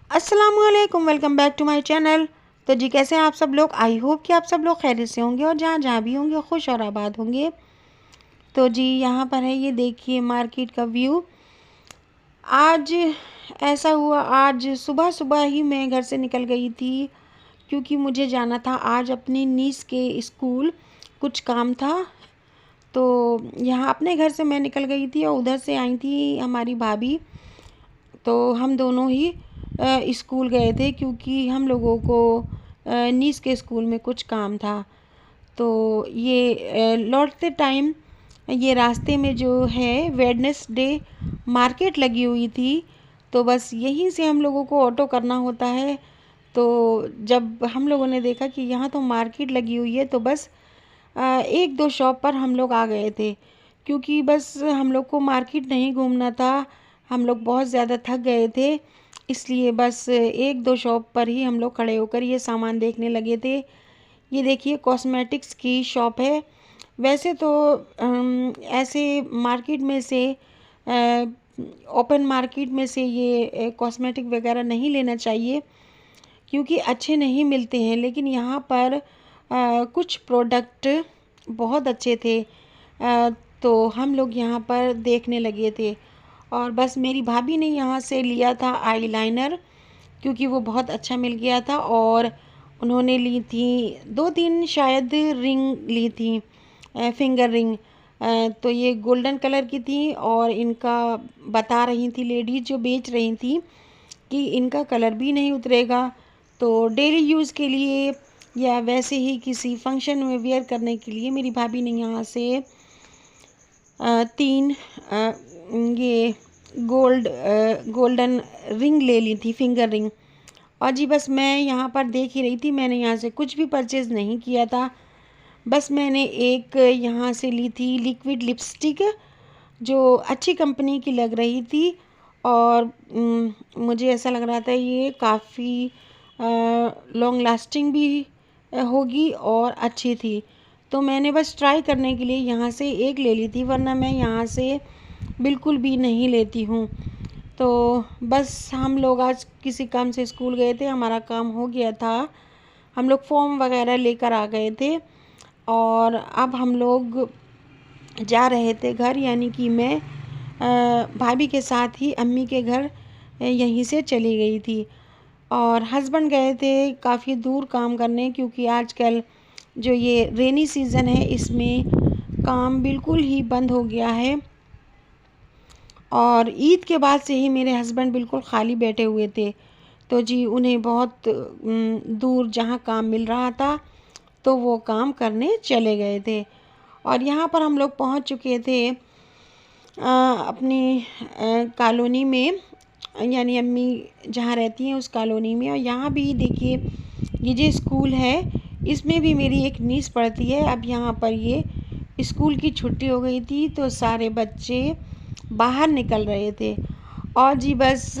अस्सलामुअलैकुम, welcome back to my channel. तो जी कैसे हैं आप सब लोग। आई होप कि आप सब लोग खैरियत से होंगे और जहाँ जहाँ भी होंगे खुश और आबाद होंगे। तो जी यहाँ पर है, ये देखिए मार्केट का व्यू। आज ऐसा हुआ, आज सुबह सुबह ही मैं घर से निकल गई थी क्योंकि मुझे जाना था आज अपनी नीस के स्कूल, कुछ काम था। तो यहाँ अपने घर से मैं निकल गई थी और उधर से आई थी हमारी भाभी। तो हम दोनों ही स्कूल गए थे क्योंकि हम लोगों को नीस के स्कूल में कुछ काम था। तो ये लौटते टाइम ये रास्ते में जो है वेडनेसडे मार्केट लगी हुई थी। तो बस यहीं से हम लोगों को ऑटो करना होता है। तो जब हम लोगों ने देखा कि यहाँ तो मार्केट लगी हुई है तो बस एक दो शॉप पर हम लोग आ गए थे क्योंकि बस हम लोग को मार्केट नहीं घूमना था। हम लोग बहुत ज़्यादा थक गए थे, इसलिए बस एक दो शॉप पर ही हम लोग खड़े होकर ये सामान देखने लगे थे। ये देखिए कॉस्मेटिक्स की शॉप है। वैसे तो ऐसे मार्केट में से ओपन मार्केट में से ये कॉस्मेटिक वगैरह नहीं लेना चाहिए क्योंकि अच्छे नहीं मिलते हैं, लेकिन यहाँ पर कुछ प्रोडक्ट बहुत अच्छे थे। तो हम लोग यहाँ पर देखने लगे थे और बस मेरी भाभी ने यहाँ से लिया था आईलाइनर क्योंकि वो बहुत अच्छा मिल गया था। और उन्होंने ली थी दो तीन शायद रिंग ली थी, फिंगर रिंग। तो ये गोल्डन कलर की थी और इनका बता रही थी लेडीज जो बेच रही थी कि इनका कलर भी नहीं उतरेगा। तो डेली यूज़ के लिए या वैसे ही किसी फंक्शन में वेयर करने के लिए मेरी भाभी ने यहाँ से तीन ये गोल्डन रिंग ले ली थी, फिंगर रिंग। और जी बस मैं यहाँ पर देख ही रही थी, मैंने यहाँ से कुछ भी परचेज़ नहीं किया था। बस मैंने एक यहाँ से ली थी लिक्विड लिपस्टिक जो अच्छी कंपनी की लग रही थी और मुझे ऐसा लग रहा था ये काफ़ी लॉन्ग लास्टिंग भी होगी और अच्छी थी। तो मैंने बस ट्राई करने के लिए यहाँ से एक ले ली थी, वरना मैं यहाँ से बिल्कुल भी नहीं लेती हूँ। तो बस हम लोग आज किसी काम से स्कूल गए थे, हमारा काम हो गया था, हम लोग फॉर्म वगैरह लेकर आ गए थे और अब हम लोग जा रहे थे घर, यानी कि मैं भाभी के साथ ही अम्मी के घर यहीं से चली गई थी। और हस्बैंड गए थे काफ़ी दूर काम करने क्योंकि आजकल जो ये रेनी सीज़न है इसमें काम बिल्कुल ही बंद हो गया है। और ईद के बाद से ही मेरे हस्बैंड बिल्कुल ख़ाली बैठे हुए थे। तो जी उन्हें बहुत दूर जहाँ काम मिल रहा था तो वो काम करने चले गए थे। और यहाँ पर हम लोग पहुँच चुके थे अपनी कॉलोनी में, यानी अम्मी जहाँ रहती हैं उस कॉलोनी में। और यहाँ भी देखिए ये जो स्कूल है इसमें भी मेरी एक नीस पढ़ती है। अब यहाँ पर ये स्कूल की छुट्टी हो गई थी तो सारे बच्चे बाहर निकल रहे थे। और जी बस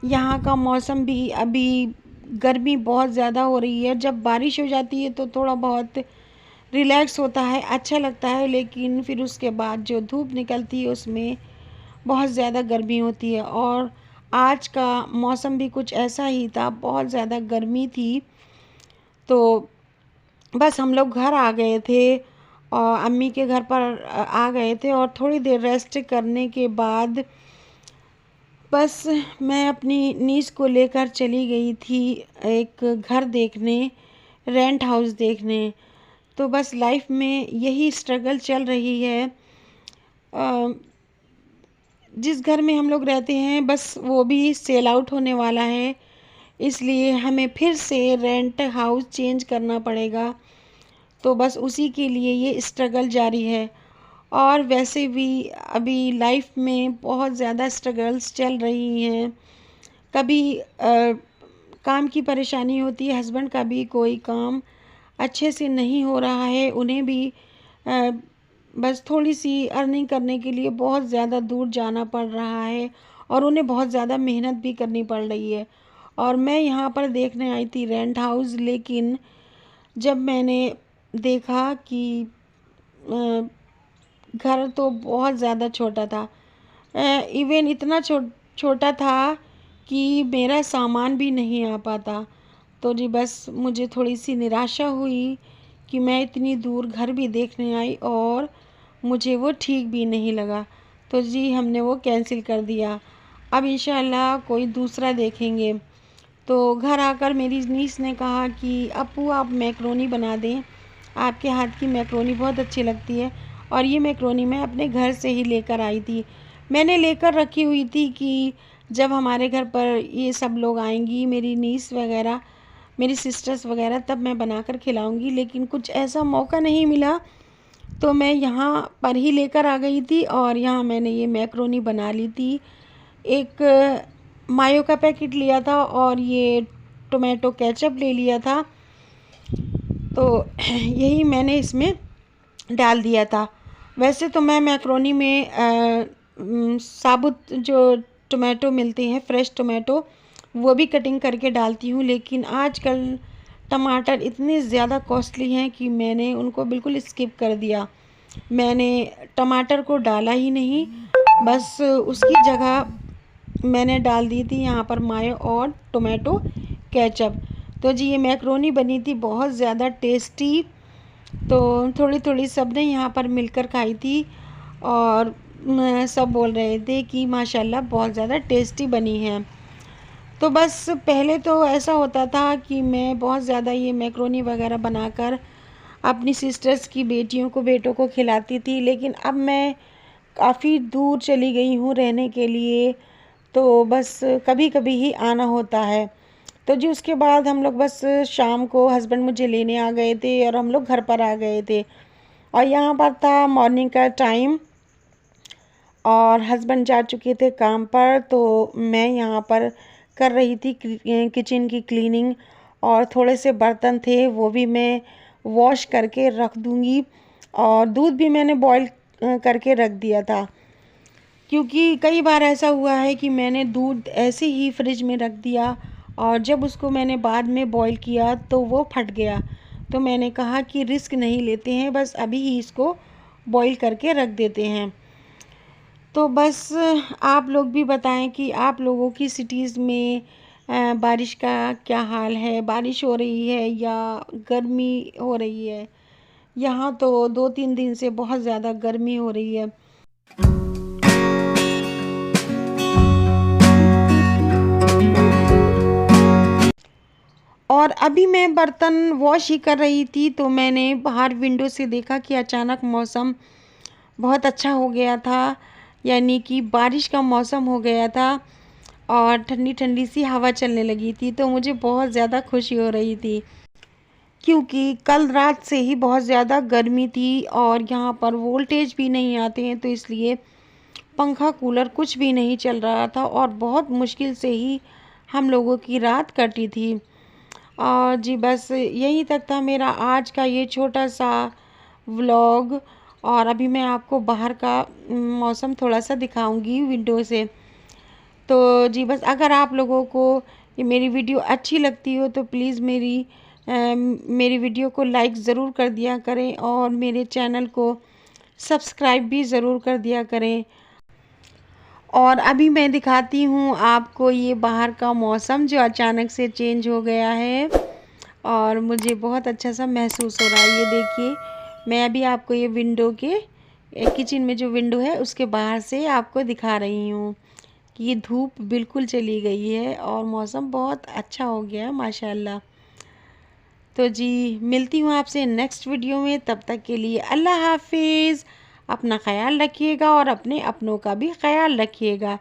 यहाँ का मौसम भी अभी गर्मी बहुत ज़्यादा हो रही है। जब बारिश हो जाती है तो थोड़ा बहुत रिलैक्स होता है, अच्छा लगता है, लेकिन फिर उसके बाद जो धूप निकलती है उसमें बहुत ज़्यादा गर्मी होती है। और आज का मौसम भी कुछ ऐसा ही था, बहुत ज़्यादा गर्मी थी। तो बस हम लोग घर आ गए थे और अम्मी के घर पर आ गए थे और थोड़ी देर रेस्ट करने के बाद बस मैं अपनी नीस को लेकर चली गई थी एक घर देखने, रेंट हाउस देखने। तो बस लाइफ में यही स्ट्रगल चल रही है। जिस घर में हम लोग रहते हैं बस वो भी सेल आउट होने वाला है, इसलिए हमें फिर से रेंट हाउस चेंज करना पड़ेगा। तो बस उसी के लिए ये स्ट्रगल जारी है। और वैसे भी अभी लाइफ में बहुत ज़्यादा स्ट्रगल्स चल रही हैं। कभी काम की परेशानी होती है, हस्बैंड का भी कोई काम अच्छे से नहीं हो रहा है, उन्हें भी अ, बस थोड़ी सी अर्निंग करने के लिए बहुत ज़्यादा दूर जाना पड़ रहा है और उन्हें बहुत ज़्यादा मेहनत भी करनी पड़ रही है। और मैं यहाँ पर देखने आई थी रेंट हाउस, लेकिन जब मैंने देखा कि घर तो बहुत ज़्यादा छोटा था। इवन इतना छोटा था कि मेरा सामान भी नहीं आ पाता। तो जी बस मुझे थोड़ी सी निराशा हुई कि मैं इतनी दूर घर भी देखने आई और मुझे वो ठीक भी नहीं लगा। तो जी हमने वो कैंसिल कर दिया। अब इंशाल्लाह कोई दूसरा देखेंगे। तो घर आकर मेरी नीस ने कहा कि अप्पू आप मैक्रोनी बना दें, आपके हाथ की मैक्रोनी बहुत अच्छी लगती है। और ये मैक्रोनी मैं अपने घर से ही लेकर आई थी। मैंने लेकर रखी हुई थी कि जब हमारे घर पर ये सब लोग आएंगी, मेरी नीस वगैरह, मेरी सिस्टर्स वगैरह, तब मैं बनाकर खिलाऊंगी। लेकिन कुछ ऐसा मौका नहीं मिला, तो मैं यहाँ पर ही लेकर आ गई थी और यहाँ मैंने ये मैक्रोनी बना ली थी। एक मायो का पैकेट लिया था और ये टोमेटो केचप ले लिया था। तो यही मैंने इसमें डाल दिया था। वैसे तो मैं मैक्रोनी में साबुत जो टोमेटो मिलते हैं, फ्रेश टोमेटो, वो भी कटिंग करके डालती हूँ। लेकिन आजकल टमाटर इतने ज़्यादा कॉस्टली हैं कि मैंने उनको बिल्कुल स्किप कर दिया। मैंने टमाटर को डाला ही नहीं, बस उसकी जगह मैंने डाल दी थी यहाँ पर मायो और टोमेटो केचप। तो जी ये मैक्रोनी बनी थी बहुत ज़्यादा टेस्टी। तो थोड़ी थोड़ी सब ने यहाँ पर मिलकर खाई थी और सब बोल रहे थे कि माशाल्लाह बहुत ज़्यादा टेस्टी बनी है। तो बस पहले तो ऐसा होता था कि मैं बहुत ज़्यादा ये मैक्रोनी वगैरह बनाकर अपनी सिस्टर्स की बेटियों को, बेटों को खिलाती थी। लेकिन अब मैं काफ़ी दूर चली गई हूँ रहने के लिए, तो बस कभी कभी ही आना होता है। तो जी उसके बाद हम लोग बस शाम को हस्बैंड मुझे लेने आ गए थे और हम लोग घर पर आ गए थे। और यहाँ पर था मॉर्निंग का टाइम और हस्बैंड जा चुके थे काम पर। तो मैं यहाँ पर कर रही थी किचन की क्लीनिंग और थोड़े से बर्तन थे वो भी मैं वॉश करके रख दूँगी। और दूध भी मैंने बॉईल करके रख दिया था, क्योंकि कई बार ऐसा हुआ है कि मैंने दूध ऐसे ही फ्रिज में रख दिया और जब उसको मैंने बाद में बॉईल किया तो वो फट गया। तो मैंने कहा कि रिस्क नहीं लेते हैं, बस अभी ही इसको बॉईल करके रख देते हैं। तो बस आप लोग भी बताएं कि आप लोगों की सिटीज़ में बारिश का क्या हाल है, बारिश हो रही है या गर्मी हो रही है। यहाँ तो 2-3 दिन से बहुत ज़्यादा गर्मी हो रही है। और अभी मैं बर्तन वॉश ही कर रही थी तो मैंने बाहर विंडो से देखा कि अचानक मौसम बहुत अच्छा हो गया था, यानी कि बारिश का मौसम हो गया था और ठंडी ठंडी सी हवा चलने लगी थी। तो मुझे बहुत ज़्यादा खुशी हो रही थी, क्योंकि कल रात से ही बहुत ज़्यादा गर्मी थी और यहाँ पर वोल्टेज भी नहीं आते हैं, तो इसलिए पंखा कूलर कुछ भी नहीं चल रहा था और बहुत मुश्किल से ही हम लोगों की रात कटी थी। और जी बस यहीं तक था मेरा आज का ये छोटा सा व्लॉग। और अभी मैं आपको बाहर का मौसम थोड़ा सा दिखाऊंगी विंडो से। तो जी बस अगर आप लोगों को ये मेरी वीडियो अच्छी लगती हो तो प्लीज़ मेरी वीडियो को लाइक ज़रूर कर दिया करें और मेरे चैनल को सब्सक्राइब भी ज़रूर कर दिया करें। और अभी मैं दिखाती हूँ आपको ये बाहर का मौसम जो अचानक से चेंज हो गया है और मुझे बहुत अच्छा सा महसूस हो रहा है। ये देखिए, मैं अभी आपको ये विंडो के किचन में जो विंडो है उसके बाहर से आपको दिखा रही हूँ कि ये धूप बिल्कुल चली गई है और मौसम बहुत अच्छा हो गया है माशाल्लाह। तो जी मिलती हूँ आपसे नेक्स्ट वीडियो में, तब तक के लिए अल्लाह हाफिज़। अपना ख्याल रखिएगा और अपने अपनों का भी ख्याल रखिएगा।